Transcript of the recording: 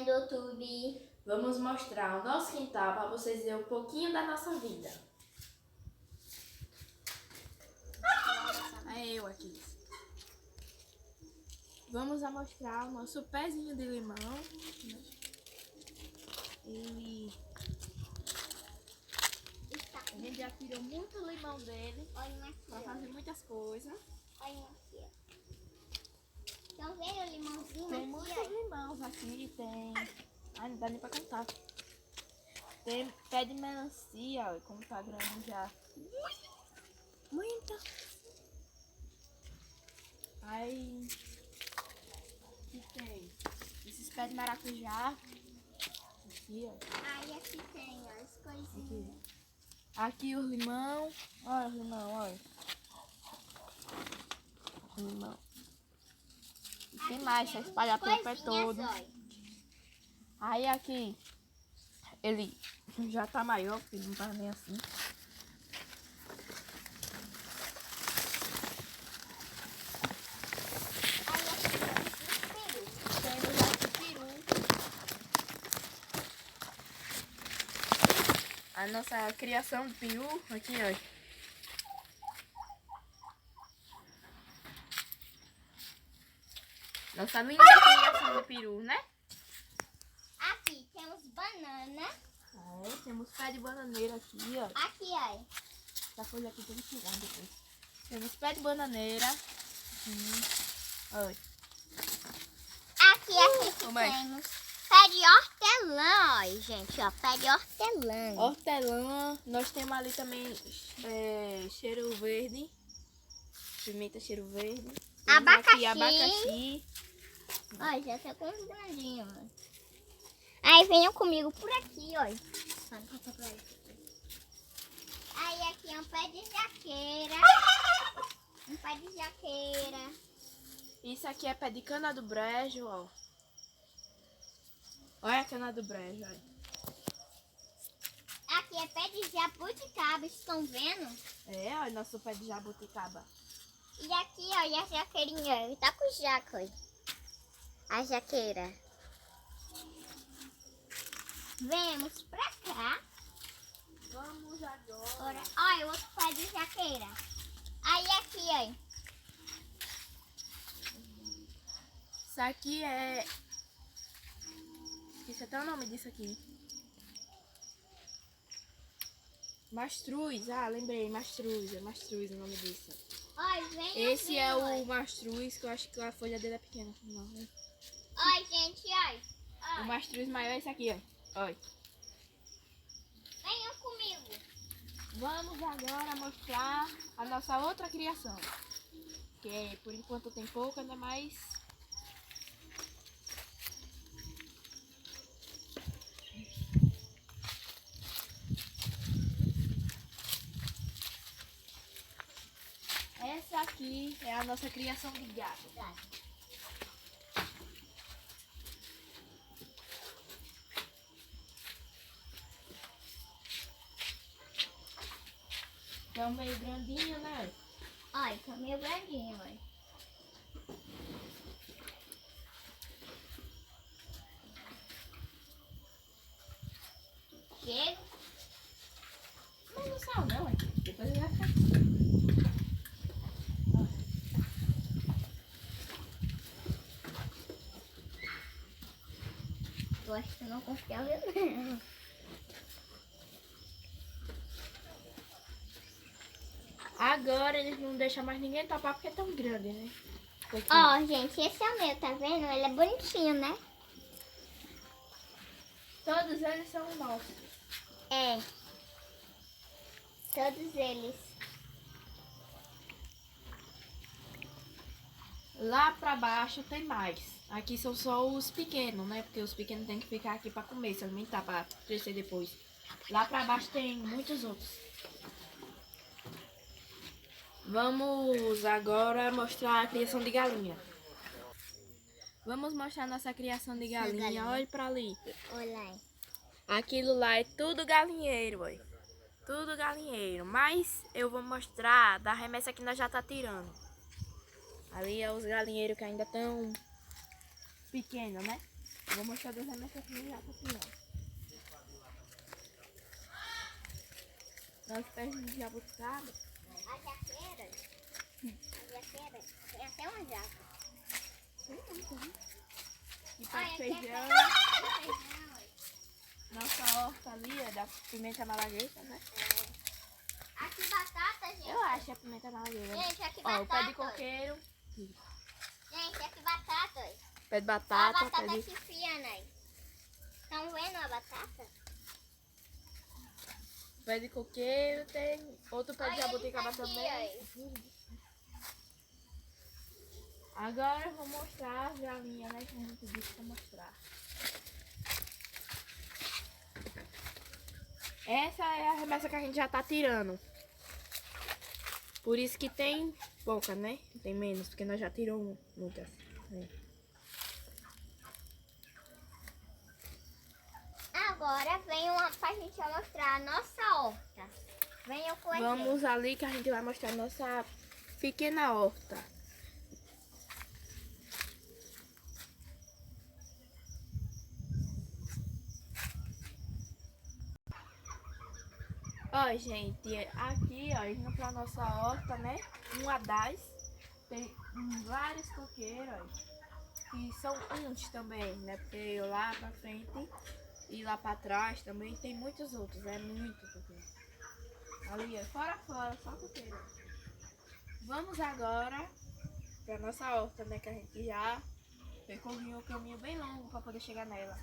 do YouTube. Vamos mostrar o nosso quintal para vocês verem um pouquinho da nossa vida. É eu aqui. Vamos mostrar o nosso pezinho de limão. A gente já tirou muito limão dele. Olha aqui, para fazer muitas coisas. Olha aqui, ó. Estão vendo o limãozinho Tem aqui, muitos limões aqui, tem... Ai, não dá nem pra contar. Tem pé de melancia, ó, como tá grande já. Muita. Aí... aqui tem esses pés de maracujá. Aqui, ó. Aí aqui tem, ó, as coisinhas. Aqui o limão. Olha o limão, olha. O limão. E tem mais, vai espalhar pelo pé todo. Aí aqui, ele já tá maior, porque não tá nem assim. Aí aqui tem Temos aqui peru. A nossa criação de peru, aqui ó. Nossa linda criação de peru, né? Aqui temos banana. É, temos pé de bananeira aqui, ó. Aqui, ó. Essa folha aqui tem que tirar depois. Temos pé de bananeira. Olha. Aqui Mãe. temos pé de hortelã, ó, gente, ó, pé de hortelã. Hortelã. Nós temos ali também cheiro verde. Pimenta cheiro verde. Temos Abacaxi. aqui abacaxi. Ó, já tá com uns grandinhos, ó. Aí venham comigo por aqui, ó. Aí aqui é um pé de jaqueira. Um pé de jaqueira. Isso aqui é pé de cana do brejo, ó. Olha a cana do brejo, olha. Aqui é pé de jabuticaba, estão vendo? É, olha nosso pé de jabuticaba. E aqui, ó, e a jaqueirinha. Tá com jaca, ó. A jaqueira. Vemos pra cá. Vamos agora. Olha, o outro pé de jaqueira. Aí aqui, ó. Isso aqui é... esqueci até o nome disso aqui. Mastruz. Ah, lembrei. Mastruz. É mastruz o nome disso. Olha, vem Esse aqui, é ó. o mastruz, que eu acho que a folha dele é pequena. Não, né? Olha, gente, olha. O mastruz maior é esse aqui, ó. Olha. Venham comigo. Vamos agora mostrar a nossa outra criação. Que por enquanto tem pouco, ainda mais... Essa aqui é a nossa criação de gado. Então meio grandinho, né? Olha, tá meio grandinho, olha. Chega. Mas não sal não, hein? Depois ele vai ficar. Eu acho que eu não confiava não. Agora eles não deixam mais ninguém topar porque é tão grande, né? Ó, gente, esse é o meu, tá vendo? Ele é bonitinho, né? Todos eles são nossos. É. Todos eles. Lá pra baixo tem mais. Aqui são só os pequenos, né? Porque os pequenos tem que ficar aqui pra comer, se alimentar, pra crescer depois. Lá pra baixo tem muitos outros. Vamos agora mostrar a criação de galinha. Vamos mostrar nossa criação de galinha. Olha pra ali. Olha aí. Aquilo lá é tudo galinheiro, oi. Tudo galinheiro. Mas eu vou mostrar da remessa que nós já tá tirando. Ali é os galinheiros que ainda estão pequenos, né? Vou mostrar das minhas coquinhas já pra criança. Nós pés de jabuticaba. A jaqueira tem até uma jaca. Sei não, tá? E pé de Olha, feijão. feijão. Nossa horta ali é da pimenta malagueta, né? Aqui batata, gente. Eu acho a pimenta malagueta. Gente, aqui Ó, o pé de batata. Ó. coqueiro. Gente, aqui batata. Ó. Pé de A batata, batata pé de... se fiando aí. Estão vendo a batata? Pé de coqueiro, tem outro pé de Olha jabuticaba isso aqui, também. Agora eu vou mostrar a galinha, né? Que a gente disse pra mostrar. Essa é a remessa que a gente já tá tirando. Por isso que tem pouca, né? Tem menos, porque nós já tiramos muitas. Né? Agora vem uma pra gente mostrar a nossa horta. Venham com a gente. Vamos ali que a gente vai mostrar a nossa pequena horta. Ó, gente, aqui, ó, indo pra nossa horta, né? Uma das, tem vários coqueiros, ó, que são uns também, né? Porque lá pra frente e lá pra trás também tem muitos outros, é muito coqueiro. Ali, ó, fora, só coqueiro. Vamos agora pra nossa horta, né? Que a gente já percorreu um caminho bem longo pra poder chegar nela.